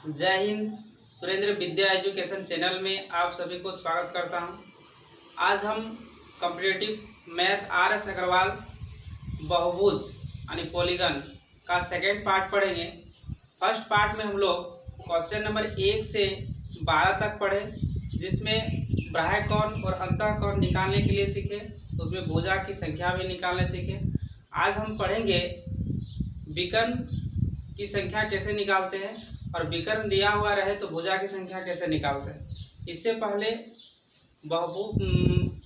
जय हिंद। सुरेंद्र विद्या education channel में आप सभी को स्वागत करता हूं। आज हम कॉम्पिटिटिव मैथ RS अग्रवाल बहुभुज यानी पॉलीगन का सेकेंड पार्ट पढ़ेंगे। फर्स्ट पार्ट में हम लोग क्वेश्चन नंबर 1 से 12 तक पढ़े, जिसमें बाह्य कोण और अंतः कोण निकालने के लिए सीखे, उसमें भुजा की संख्या भी निकालने सीखे। आज हम पढ़ेंगे विकर्ण की संख्या कैसे निकालते हैं और विकर्ण दिया हुआ रहे तो भुजा की संख्या कैसे निकालते हैं। इससे पहले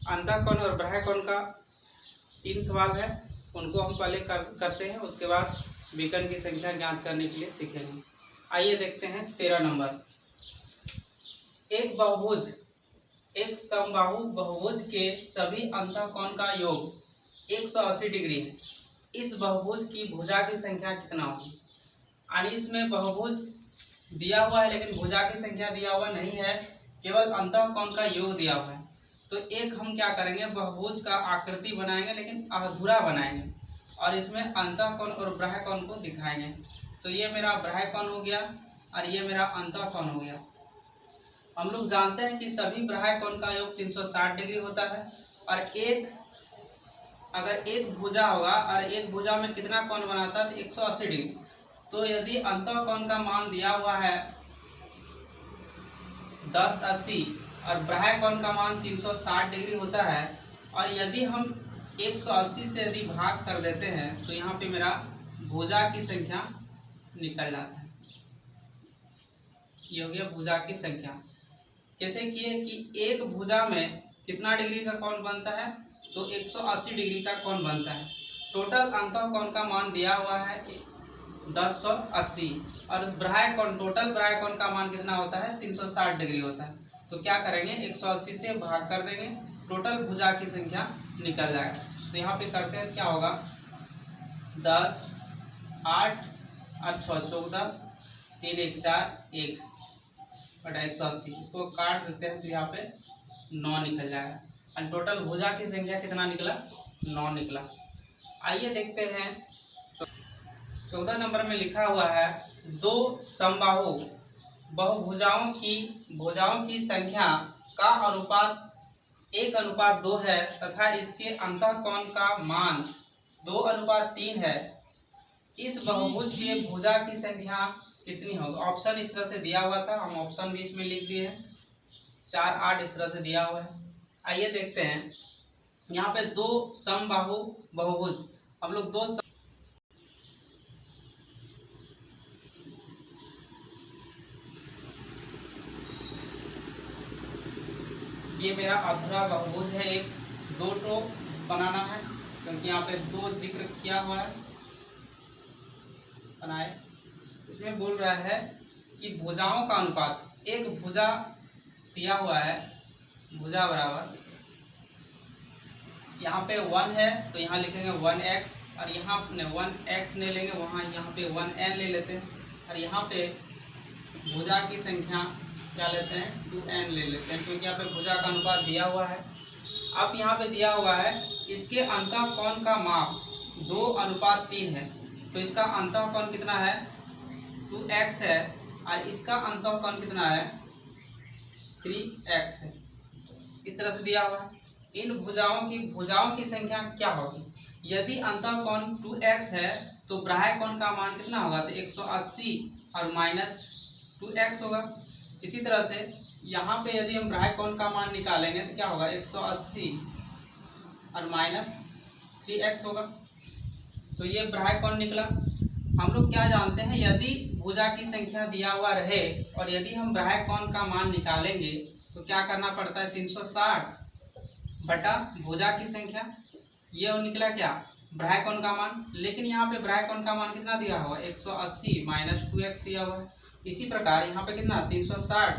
अंतः कोण और बाह्य कोण का 3 सवाल है, उनको हम पहले करते हैं, उसके बाद विकर्ण की संख्या ज्ञात करने के लिए सीखेंगे। आइए देखते हैं 13 नंबर। एक समबाहु बहुभुज के सभी अंतः कोण का योग 180 डिग्री है। इस बहुभुज की भुजा की संख्या कितना होगी। यानी इसमें बहुभुज दिया हुआ है लेकिन भुजा की संख्या दिया हुआ नहीं है, केवल अंतः कोण का योग दिया हुआ है। तो एक हम क्या करेंगे, बहुभुज का आकृति बनाएंगे लेकिन अधूरा बनाएंगे और इसमें अंतः कोण और बाह्य कोण को दिखाएंगे। तो ये मेरा बाह्य कोण हो गया और ये मेरा अंतः कोण हो गया। हम लोग जानते हैं कि सभी बाह्य कोण का योग 360 डिग्री होता है और अगर एक भुजा होगा और एक भुजा में कितना कोण बनाता है तो 180 डिग्री। तो यदि अंतः कोण का मान दिया हुआ है 1080 और बाह्य कोण का मान 360 डिग्री होता है और यदि हम 180 से यदि भाग कर देते हैं तो यहाँ पे मेरा भुजा की संख्या निकल जाता है। ये हो गया भुजा की संख्या। कैसे किए कि एक भुजा में कितना डिग्री का कोण बनता है तो 180 डिग्री का कोण बनता है। टोटल अंतः कोण का मान दिया हुआ है 1080 और टोटल बाह्य कोण का मान कितना होता है 360 डिग्री होता है। तो क्या करेंगे 180 से भाग कर देंगे, टोटल भुजा की संख्या निकल जाएगा। तो यहाँ पे करते हैं क्या होगा 10 8 और 6 14 3 1 4 1 बटा 180, इसको काट देते हैं तो यहाँ पे 9 निकल जाएगा और टोटल भुजा की संख्या कितना निकला 9 निकला। आइए देखते हैं 14 नंबर में लिखा हुआ है दो समबाहु बहुभुजाओं की संख्या का अनुपात 1:2 है तथा इसके अंतः कोण का मान 2:3 है। इस बहुभुज के भुजा की संख्या कितनी होगी। ऑप्शन इस तरह से दिया हुआ था, हम ऑप्शन भी इसमें लिख दिए हैं, 4 8 इस तरह से दिया हुआ है। आइए देखते हैं यहाँ पे दो समबाहु बहुभुज, हम लोग दो ये मेरा अधूरा बहुभुज है, एक दो टो बनाना है क्योंकि यहाँ पे दो जिक्र किया हुआ है बनाए। इसमें बोल रहा है कि भुजाओं का अनुपात, एक भुजा दिया हुआ है, भुजा बराबर यहाँ पे 1 है तो यहाँ लिखेंगे 1x और यहाँ 1x नहीं लेंगे, वहाँ यहाँ पे 1n ले लेते हैं और यहाँ पे भुजा की संख्या क्या लेते हैं 2n ले लेते हैं क्योंकि यहाँ पे भुजा का अनुपात दिया हुआ है। अब यहाँ पे दिया हुआ है इसके अंतः कोण का माप 2:3 है, तो इसका अंतः कोण कितना है 2x है और इसका अंतः कोण कितना है 3x है। इस तरह से दिया हुआ है। इन भुजाओं की संख्या क्या होगी। यदि अंतः कोण 2x है तो बाह्य कोण का मान कितना होगा तो 180 और माइनस 2x होगा। इसी तरह से यहाँ पे यदि हम बाह्य कोण का मान निकालेंगे तो क्या होगा 180 और माइनस 3x होगा। तो ये बाह्य कोण निकला। हम लोग क्या जानते हैं, यदि भुजा की संख्या दिया हुआ रहे और यदि हम बाह्य कोण का मान निकालेंगे तो क्या करना पड़ता है 360 बटा भुजा की संख्या। ये निकला क्या बाह्य कोण का मान, लेकिन यहाँ पे बाह्य कोण का मान कितना दिया हुआ 180 माइनस 2x दिया हुआ है। इसी प्रकार यहाँ पे कितना 360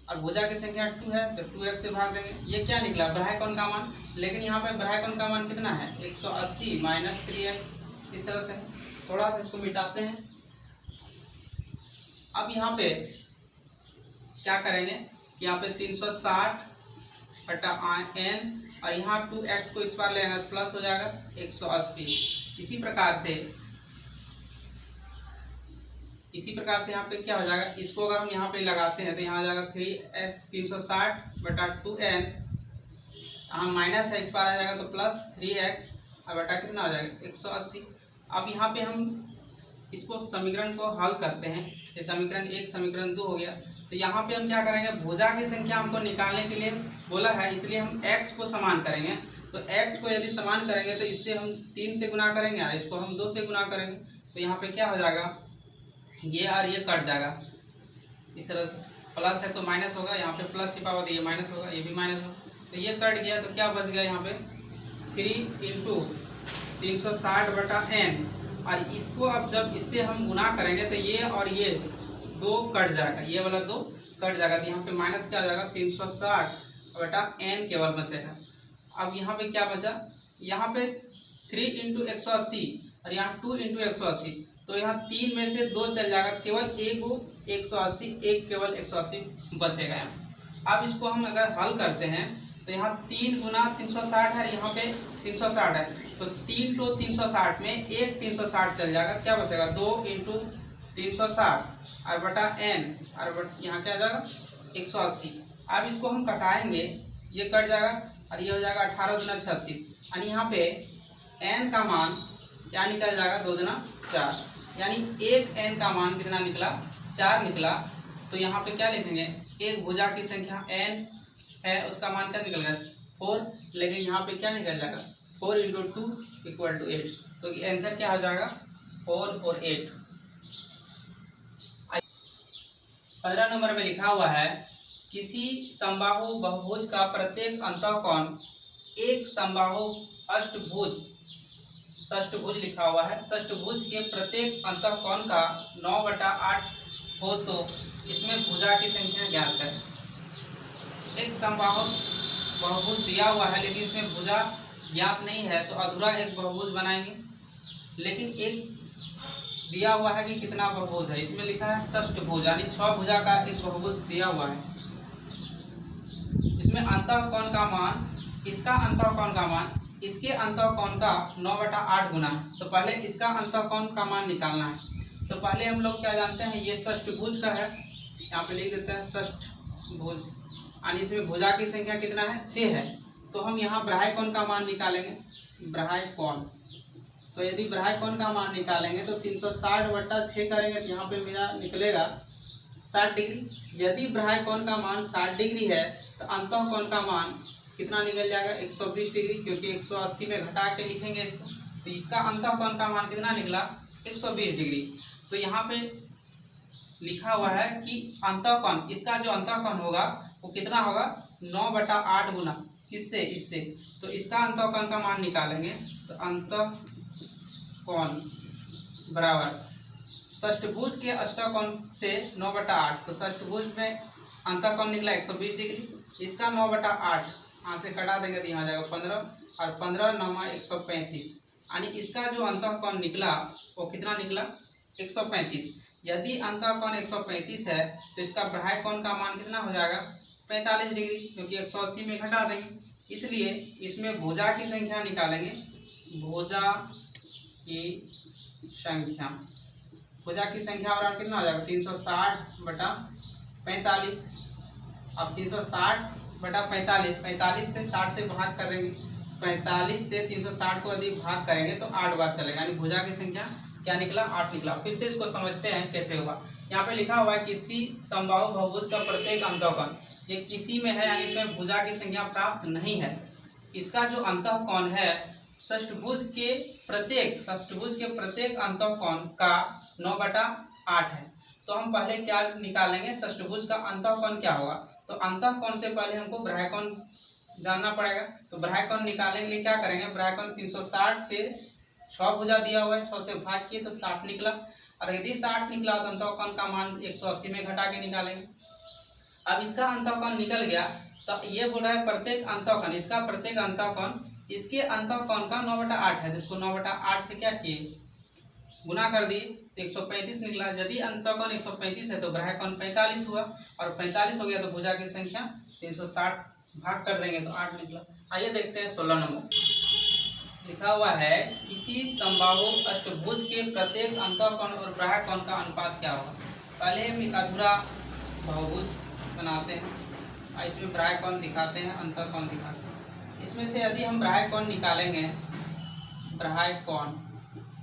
और भुजा की संख्या 2 है तो 2x से भाग देंगे। ये क्या निकला बाह्य कोण का मान, लेकिन यहाँ पे बाह्य कोण का मान कितना है 180 माइनस 3x। इस तरह से थोड़ा सा इसको मिटाते हैं। अब यहाँ पे क्या करेंगे, यहाँ पे 360 बटा n और यहाँ 2x को इस बार लेंगे तो प्लस हो जाएगा 180। इसी प्रकार से इसी प्रकार से यहाँ पे क्या हो जाएगा, इसको अगर हम यहाँ पे लगाते हैं तो यहाँ आ जाएगा 360/2n, यहाँ माइनस है, इस बार आ जाएगा तो प्लस 3x और बटा कितना हो जाएगा 180। अब यहाँ पे हम इसको समीकरण को हल करते हैं, ये समीकरण 1 समीकरण 2 हो गया। तो यहाँ पे हम क्या करेंगे, भुजा की संख्या हमको निकालने के लिए बोला है, इसलिए हम x को समान करेंगे। तो x को यदि समान करेंगे तो इससे हम 3 से गुना करेंगे और इसको हम 2 से गुना करेंगे। तो यहाँ पे क्या हो जाएगा, ये और ये कट जाएगा, इस तरह से प्लस है तो माइनस होगा, यहाँ पे प्लस की पावर ये माइनस होगा, ये भी माइनस होगा, तो ये कट गया। तो क्या बच गया यहाँ पे 3 × 360/n, और इसको अब जब इससे हम गुना करेंगे तो ये और ये 2 कट जाएगा, ये वाला 2 कट जाएगा। तो यहाँ पे माइनस क्या हो जाएगा 360/n केवल बचेगा। अब यहाँ पे क्या बचा, यहाँ पे 3 × 180 और यहाँ 2 × 180, तो यहाँ 3 में से 2 चल जाएगा, केवल एक 180, एक केवल 180 बचेगा यहाँ। अब इसको हम अगर हल करते हैं तो यहाँ 3 × 360 है, यहाँ पे 360 है, तो 3 तो 360 में एक 360 चल जाएगा, क्या बचेगा 2 × 360 और बटा n, और यहाँ क्या आ जाएगा 180। अब इसको हम कटाएंगे, ये कट जाएगा और ये हो जाएगा 18 दूना 36, यानी यहाँ पे n का मान क्या निकल जाएगा 2 दूना 4, यानी एक n का मान कितना निकला 4 निकला। तो यहाँ पे क्या लिखेंगे, एक भुजा की संख्या n है, उसका मान क्या निकल गया 4, लेकिन यहाँ पे क्या निकल जाएगा 4 × 2 = 8, तो आंसर क्या हो जाएगा 4 और 8। 15 नंबर में लिखा हुआ है, किसी समबाहु बहुभुज का प्रत्येक अंतःकोण एक समबाहु अष्टभुज, षष्ठभुज लिखा हुआ है, षष्ठभुज के प्रत्येक अंतःकोण का 9/8 हो तो इसमें भुजा की संख्या ज्ञात करें। एक समबाहु बहुभुज दिया हुआ है लेकिन इसमें भुजा ज्ञात नहीं है, तो अधूरा एक बहुभुज बनाएंगे। लेकिन एक दिया हुआ है कि कितना बहुभुज है, इसमें लिखा है षष्ठभुज, यानी 6 भुजा का एक बहुभुज दिया हुआ है। इसमें अंतःकोण का मान, इसका अंतःकोण का मान इसके अंतःकोण का 9/8 गुना है, तो पहले इसका अंतःकोण का मान निकालना है। तो पहले हम लोग क्या जानते हैं, ये षष्ठभुज का है, यहाँ पे लिख देते हैं षष्ठभुज, यानी इसमें भुजा की संख्या कितना है 6 है। तो हम यहाँ बाह्य कोण का मान निकालेंगे, बाह्य कोण। तो यदि बाह्य कोण का मान निकालेंगे तो 360/6 करेंगे तो यहाँ पे मेरा निकलेगा 60 डिग्री। यदि बाह्य कोण का मान 60 डिग्री है तो अंतःकोण का मान कितना निकल जाएगा 120 डिग्री, क्योंकि 180 में घटा के लिखेंगे इसको। तो इसका अंतःकोण का मान कितना निकला 120 डिग्री। तो यहाँ पे लिखा हुआ है कि अंतःकोण, इसका जो अंतःकोण होगा वो कितना होगा 9/8 गुना किससे, इससे। तो इसका अंतःकोण का मान निकालेंगे तो अंतःकोण बराबर षष्ठभुज के अष्टकोण से 9/8, तो षष्ठभुज में अंतःकोण निकला 120 डिग्री, इसका 9/8 यहाँ से कटा देंगे तो यहाँ जाएगा 15, और 15 × 9 = 135, यानी इसका जो अंतःकोण निकला वो कितना निकला 135। यदि अंतःकोण 135 है तो इसका बाह्य कोण का मान कितना हो जाएगा 45 डिग्री, क्योंकि 180 में घटा देंगे। इसलिए इसमें भुजा की संख्या निकालेंगे, भुजा की संख्या, भुजा की संख्या और कितना हो जाएगा 360/45। अब 360/45, 45 से 60 से भाग करेंगे, 45 से 360 को यदि भाग करेंगे तो 8 बार चलेगा, यानी भुजा की संख्या क्या निकला 8 निकला। फिर से इसको समझते हैं कैसे हुआ। यहाँ पे लिखा हुआ है किसी समबाहु बहुभुज का प्रत्येक अंतःकोण, ये किसी में है यानी इसमें भुजा की संख्या प्राप्त नहीं है। इसका जो अंतःकोण है षष्ठभुज के प्रत्येक अंतःकोण का 9/8 है। तो हम पहले क्या निकालेंगे, षष्ठभुज का अंतःकोण क्या होगा। तो अंतःकोण से पहले हमको बाह्य कोण जानना पड़ेगा। तो बाह्य कोण निकालने के लिए क्या करेंगे, बाह्य कोण 360 से 6 भुजा दिया हुआ है, 6 से भाग किए तो 60 निकला, और यदि 60 निकला तो अंतःकोण का मान 180 में घटा के निकालेंगे। अब इसका अंतःकोण निकल गया तो ये बोल रहा है प्रत्येक अंतःकोण, इसका प्रत्येक अंतःकोण इसके अंतःकोण का 9/8 है, जिसको 9/8 से क्या किए गुना कर दिए तो 135 निकला। यदि अंतःकोण 135 है तो बाह्य कोण 45 हुआ, और 45 हो गया तो भुजा की संख्या 360 भाग कर देंगे तो 8 निकला। आइए देखते हैं 16 नंबर। लिखा हुआ है किसी समबाहु अष्टभुज के प्रत्येक अंतःकोण और बाह्य कोण का अनुपात क्या होगा। पहले हम एक अधूरा बहुभुज बनाते हैं और इसमें बाह्य कोण दिखाते हैं, अंतःकोण दिखाते हैं। इसमें से यदि हम बाह्य कोण निकालेंगे, बाह्य कोण,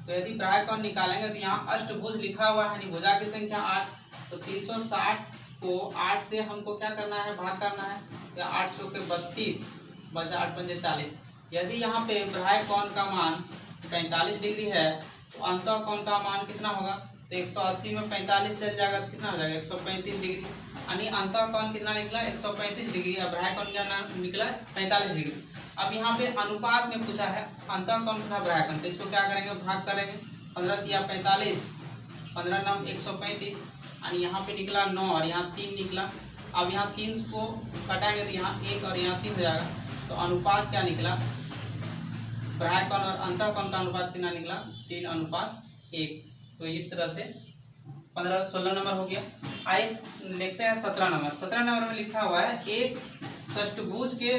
तो यदि बाह्य कोण निकालेंगे तो यहाँ अष्टभुज लिखा हुआ है, भुजा की संख्या 8, तो 360 को 8 से हमको क्या करना है, भाग करना है। तो 800 के 32 बचा 8 पंजे 40। यदि यहाँ पे बाह्य कोण का मान 45 डिग्री है तो अंतःकोण का मान कितना होगा, तो 180 में 45 चल जाएगा तो कितना हो जाएगा 135 डिग्री। यानी अंतःकोण कितना निकला 135 डिग्री, अब बाह्य कोण क्या नाम निकला 45 डिग्री। अब यहाँ पे अनुपात में पूछा है अंतःकोण तथा बाह्य कोण, तो इसको क्या करेंगे, भाग करेंगे। 15 तिया 45, 15 9 135, यानी यहाँ पे निकला 9 और यहाँ 3 निकला। अब यहाँ 3 को कटाएंगे तो यहाँ 1 और यहाँ 3 हो जाएगा। तो अनुपात क्या निकला, बाह्य कोण और अंतःकोण का अनुपात कितना निकला, 3:1। तो इस तरह से 16 नंबर हो गया। आइए लिखते हैं 17 नंबर। 17 नंबर में लिखा हुआ है एक षष्ठभुज के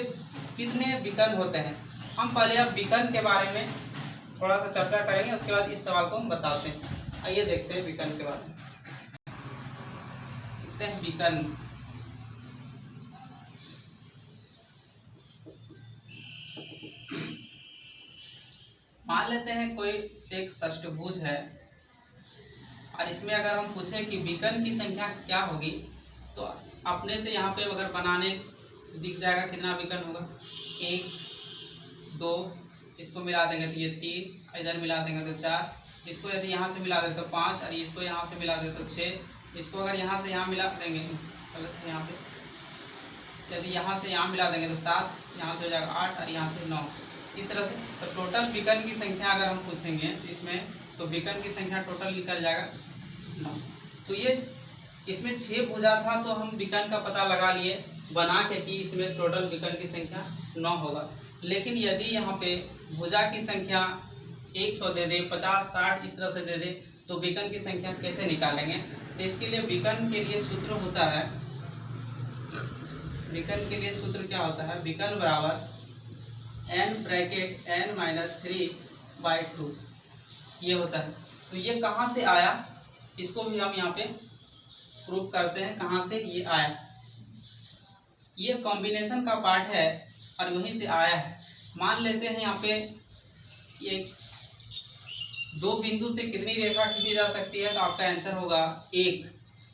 कितने विकर्ण होते हैं। हम पहले अब विकर्ण के बारे में थोड़ा सा चर्चा करेंगे, उसके बाद इस सवाल को हम बताते हैं। आइए देखते हैं विकर्ण के बारे में। देखते हैं विकर्ण। मान लेते हैं कोई एक षष्ठभुज है और इसमें अगर हम पूछें कि विकर्ण की संख्या क्या होगी, तो अपने से यहाँ पे अगर बनाने से दिख जाएगा कितना विकर्ण होगा, 1 2, इसको मिला देंगे तो ये 3, इधर मिला देंगे तो 4, इसको यदि यहाँ से मिला दें तो 5, और इसको यहाँ से मिला दें तो 6, इसको अगर यहाँ से यहाँ मिला देंगे गलत यहाँ पे, यदि यहाँ से यहाँ मिला देंगे तो 7, यहाँ से हो जाएगा 8 और यहाँ से 9। इस तरह से तो टोटल विकर्ण की संख्या अगर हम पूछेंगे तो इसमें, तो विकर्ण की संख्या टोटल निकल जाएगा 9। तो ये इसमें 6 भुजा था तो हम विकर्ण का पता लगा लिए बना के कि इसमें टोटल विकर्ण की संख्या 9 होगा। लेकिन यदि यहाँ पे भुजा की संख्या 100 दे दे, 50 60 इस तरह से दे दे, तो विकर्ण की संख्या कैसे निकालेंगे। तो इसके लिए विकर्ण के लिए सूत्र होता है, विकर्ण के लिए सूत्र क्या होता है, विकर्ण बराबर n ब्रैकेट n-3/2 ये होता है। तो ये कहाँ से आया, इसको भी हम यहाँ पे प्रूफ करते हैं कहाँ से ये आया। ये कॉम्बिनेशन का पार्ट है और वहीं से आया है। मान लेते हैं यहाँ पे ये 2 बिंदु से कितनी रेखा खींची जा सकती है, तो आपका आंसर होगा 1,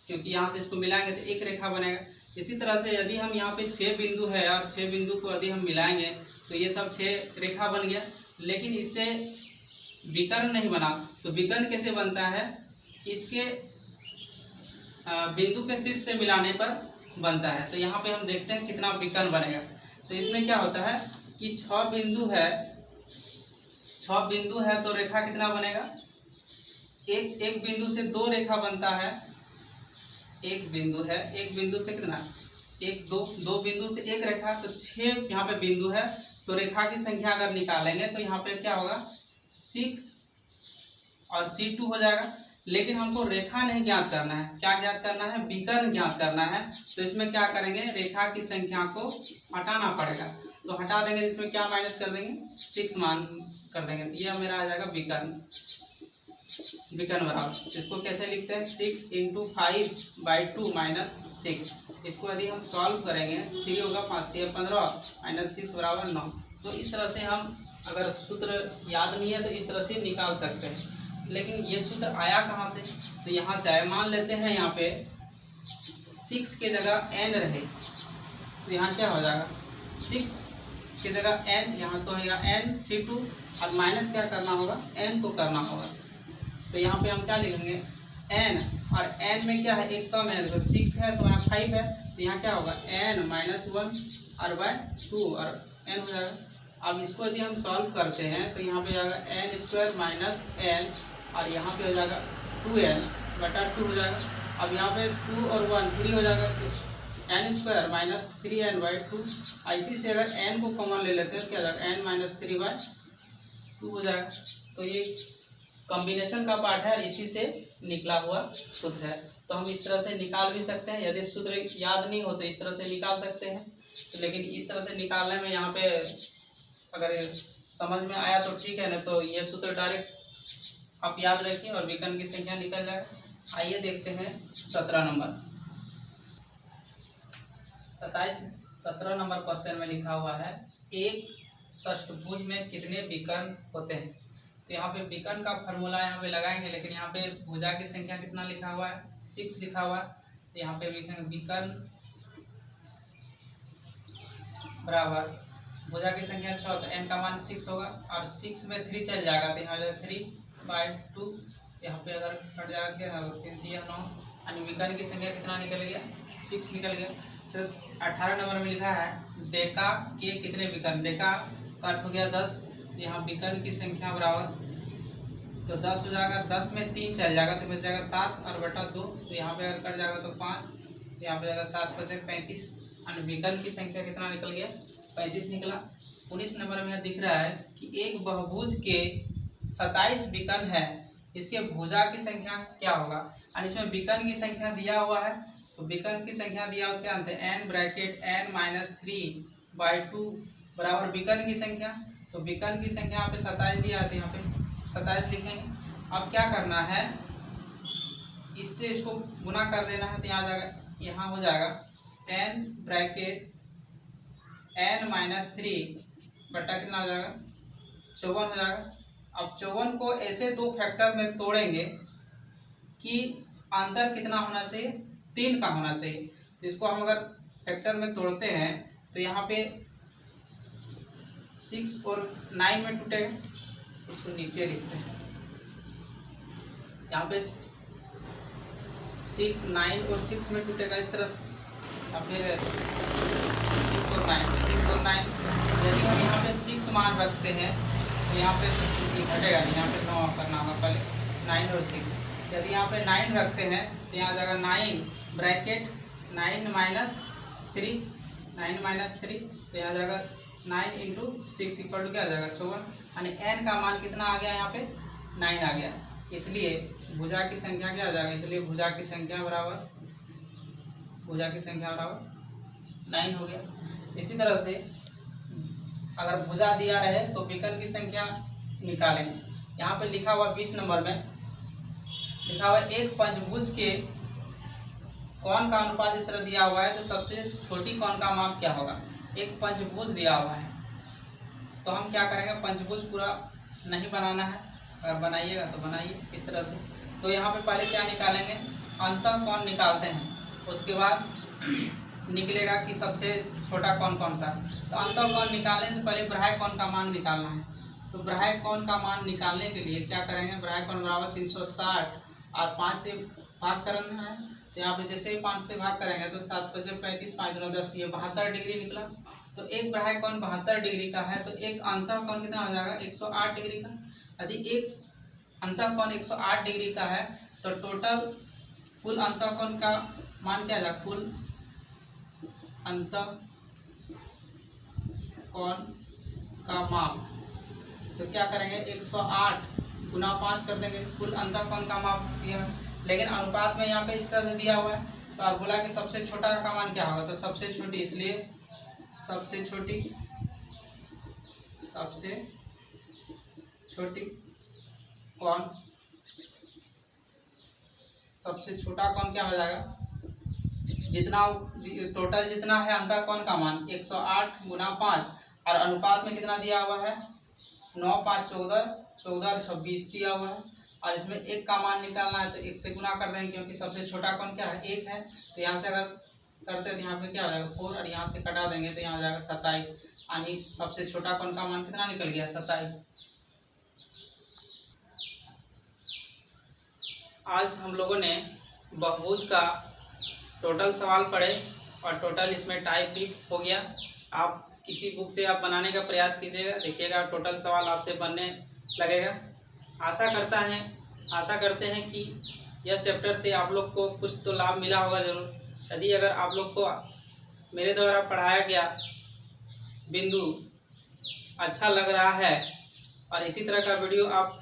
क्योंकि यहाँ से इसको मिलाएंगे तो 1 रेखा बनेगा। इसी तरह से यदि हम यहाँ पे 6 बिंदु है और 6 बिंदु को यदि हम मिलाएंगे तो ये सब 6 रेखा बन गया, लेकिन इससे विकर्ण नहीं बना। तो विकर्ण कैसे बनता है, इसके बिंदु के शीर्ष से मिलाने पर बनता है। तो यहाँ पे हम देखते हैं कितना विकर्ण बनेगा। तो इसमें क्या होता है कि 6 बिंदु है, 6 बिंदु है तो रेखा कितना बनेगा, एक बिंदु से 2 रेखा बनता है। एक बिंदु है, एक बिंदु से कितना, 1 2, 2 बिंदु से 1 रेखा, तो 6 यहाँ पे बिंदु है। तो रेखा की संख्या अगर निकालेंगे तो यहाँ पे क्या होगा 6 और C2 हो जाएगा। लेकिन हमको रेखा नहीं ज्ञात करना है, क्या ज्ञात करना है, विकर्ण ज्ञात करना है। तो इसमें क्या करेंगे, रेखा की संख्या को हटाना पड़ेगा। तो हटा देंगे, इसमें क्या माइनस कर देंगे, 6 मान कर देंगे, तो ये मेरा आ जाएगा विकर्ण। विकर्ण बराबर इसको कैसे लिखते हैं, 6 × 5/2 - 6। इसको यदि हम सॉल्व करेंगे 3 होगा 5 3 15 -6 बराबर 9। तो इस तरह से हम अगर सूत्र याद नहीं है तो इस तरह से निकाल सकते हैं। लेकिन ये सूत्र आया कहाँ से, तो यहाँ से आया। मान लेते हैं यहाँ पे 6 के जगह n रहे, तो यहाँ क्या हो जाएगा, 6 की जगह n, यहाँ तो होगा n C2 और माइनस क्या करना होगा, n को करना होगा। तो यहाँ पे हम क्या लिखेंगे, n, और n में क्या है, एक कम है, तो 6 है तो यहाँ 5 है, तो यहाँ क्या होगा n - 1 और बाय 2 और n हो जाएगा। अब इसको यदि हम सॉल्व करते हैं तो यहाँ पे जाएगा n² - n और यहाँ पे हो जाएगा 2n/2 हो जाएगा। अब यहाँ पे 2 और 1 3 हो जाएगा, तो n² - 3n/2। इसी से अगर n को कॉमन ले लेते हैं तो क्या हो जाएगा, n - 3/2 हो जाएगा। तो ये कॉम्बिनेशन का पार्ट है और इसी से निकला हुआ सूत्र है। तो हम इस तरह से निकाल भी सकते हैं, यदि सूत्र याद नहीं हो तो इस तरह से निकाल सकते हैं। तो लेकिन इस तरह से निकालने में यहाँ पे अगर समझ में आया तो ठीक है, ना तो ये सूत्र डायरेक्ट आप याद रखिए और विकर्ण की संख्या निकल जाएगा। आइए देखते हैं 17 नंबर। 17 नंबर क्वेश्चन में लिखा हुआ है एक षष्ठभुज में कितने विकर्ण होते हैं। तो यहाँ पे विकर्ण का फॉर्मूला यहाँ पे लगाएंगे, लेकिन यहाँ पे भुजा की संख्या कितना लिखा हुआ है, 6 लिखा हुआ है। तो यहाँ पे लिखेंगे विकर्ण बराबर भुजा की संख्या 6, तो n का मान 6 होगा और 6 में 3 चल जाएगा, तो यहाँ 3/2। यहाँ पे अगर कट जाएगा 3 3 9, यानी विकर्ण की संख्या कितना निकल गया, 6 निकल गया। सिर्फ 18 नंबर में लिखा है डेका के कितने विकर्ण। डेका का अर्थ हो गया 10, यहाँ विकर्ण की संख्या बराबर तो 10 हो जाएगा, 10 में 3 चल जाएगा तो बच जाएगा 7 और बटा 2, तो यहाँ पे अगर कट जाएगा तो 5, तो यहाँ पे जाएगा 7 बचे 35, और विकर्ण की संख्या कितना निकल गया, 35 निकला। 19 नंबर में दिख रहा है कि एक बहुभुज के 27 विकर्ण है, इसके भुजा की संख्या क्या होगा। और इसमें विकर्ण की संख्या दिया हुआ है, तो विकर्ण की संख्या दिया हुआ क्या अंत है, n ब्रैकेट n-3/2 बराबर विकर्ण की संख्या। तो विकर्ण की संख्या यहाँ पे 27 दिया है, तो यहाँ पे 27 लिखेंगे। अब क्या करना है, इससे इसको गुना कर देना है, तो यहाँ जाएगा, यहाँ हो जाएगा n ब्रैकेट n-3 बटा कितना हो जाएगा, 54 हो जाएगा। अब 54 को ऐसे दो फैक्टर में तोड़ेंगे कि अंतर कितना होना चाहिए, 3 का होना चाहिए। तो इसको हम अगर फैक्टर में तोड़ते हैं तो यहाँ पे 6 और 9 में टूटेगा, इसको नीचे लिखते हैं। यहाँ पे 6 9 और 6 में टूटेगा इस तरह से, और फिर 6 और 9 यदि हम यहाँ पे 6 मान रखते हैं तो यहाँ पे घटेगा नहीं, यहाँ पे 9 करना होगा पहले, 9 और 6। यदि यहाँ पे 9 रखते हैं तो यहाँ जाएगा 9 ब्रैकेट 9-3, तो यहाँ जाएगा 9 इंटू 6 इक्वल टू क्या आ जाएगा, 54, यानी n का मान कितना आ गया, यहाँ पे 9 आ गया। इसलिए भुजा की संख्या क्या आ जाएगा, इसलिए भुजा की संख्या बराबर 9 हो गया। इसी तरह से अगर भुजा दिया रहे तो विकर्ण की संख्या निकालेंगे। यहाँ पे लिखा हुआ 20 नंबर में लिखा हुआ एक पंचभुज के कोण का अनुपात इस तरह दिया हुआ है, तो सबसे छोटी कोण का मान क्या होगा। एक पंचभुज दिया हुआ है, तो हम क्या करेंगे, पंचभुज पूरा नहीं बनाना है, अगर बनाइएगा तो बनाइए इस तरह से। तो यहाँ पे पहले क्या निकालेंगे, अंतः कोण निकालते हैं, उसके बाद निकलेगा कि सबसे छोटा कोण कौन सा। तो अंतः कोण निकालने से पहले बाह्य कोण का मान निकालना है। तो बाह्य कोण का मान निकालने के लिए क्या करेंगे, बाह्य कोण बराबर 360 और 5 से भाग करना है। तो यहाँ पे जैसे ही 5 से भाग करेंगे तो 7 × 5 = 35, 5 × 10, ये 72 डिग्री निकला। तो एक बाह्य कोण 72 डिग्री का है, तो एक अंतः कोण कितना हो जाएगा, 108 डिग्री का। यदि एक अंतः कोण 108 डिग्री का है तो टोटल कुल अंतः कोण का मान क्या आ जाएगा, कुल अंतः कोण का माप। तो क्या करेंगे, 108 × 5 कर देंगे, कुल अंतः कोण का माप दिया है। लेकिन अनुपात में यहाँ पे इस तरह से दिया हुआ है, तो आप बोला कि सबसे छोटा का मान क्या होगा, तो सबसे छोटी, इसलिए सबसे छोटी कोण, सबसे छोटा कोण क्या हो जाएगा, जितना टोटल जितना है अंतः कोण का मान 108 × 5 और अनुपात में कितना दिया हुआ है, 9, 5, 14, 14 और 26 दिया हुआ है। और इसमें एक का मान निकालना है, तो 1 से गुना कर देंगे, क्योंकि सबसे छोटा कोण क्या है, 1 है। तो यहाँ से अगर करते हैं तो यहाँ पे क्या हो जाएगा, 4, और यहाँ से कटा देंगे तो यहाँ हो जाएगा 27, यानी सबसे छोटा कोण का मान कितना निकल गया, 27। आज हम लोगों ने बहुभुज का टोटल सवाल पढ़े और टोटल इसमें टाइप भी हो गया। आप इसी बुक से आप बनाने का प्रयास कीजिएगा, देखिएगा टोटल सवाल आपसे बनने लगेगा। आशा करते हैं कि यह चैप्टर से आप लोग को कुछ तो लाभ मिला होगा ज़रूर। यदि अगर आप लोग को मेरे द्वारा पढ़ाया गया बिंदु अच्छा लग रहा है और इसी तरह का वीडियो आप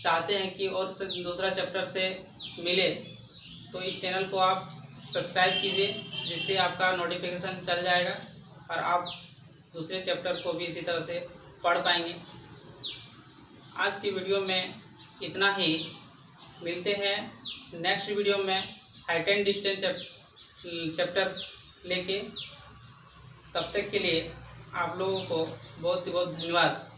चाहते हैं कि और से दूसरा चैप्टर से मिले, तो इस चैनल को आप सब्सक्राइब कीजिए, जिससे आपका नोटिफिकेशन चल जाएगा और आप दूसरे चैप्टर को भी इसी तरह से पढ़ पाएंगे। आज की वीडियो में इतना ही। मिलते हैं नेक्स्ट वीडियो में हाइट एंड डिस्टेंस चैप्टर लेके। तब तक के लिए आप लोगों को बहुत बहुत धन्यवाद।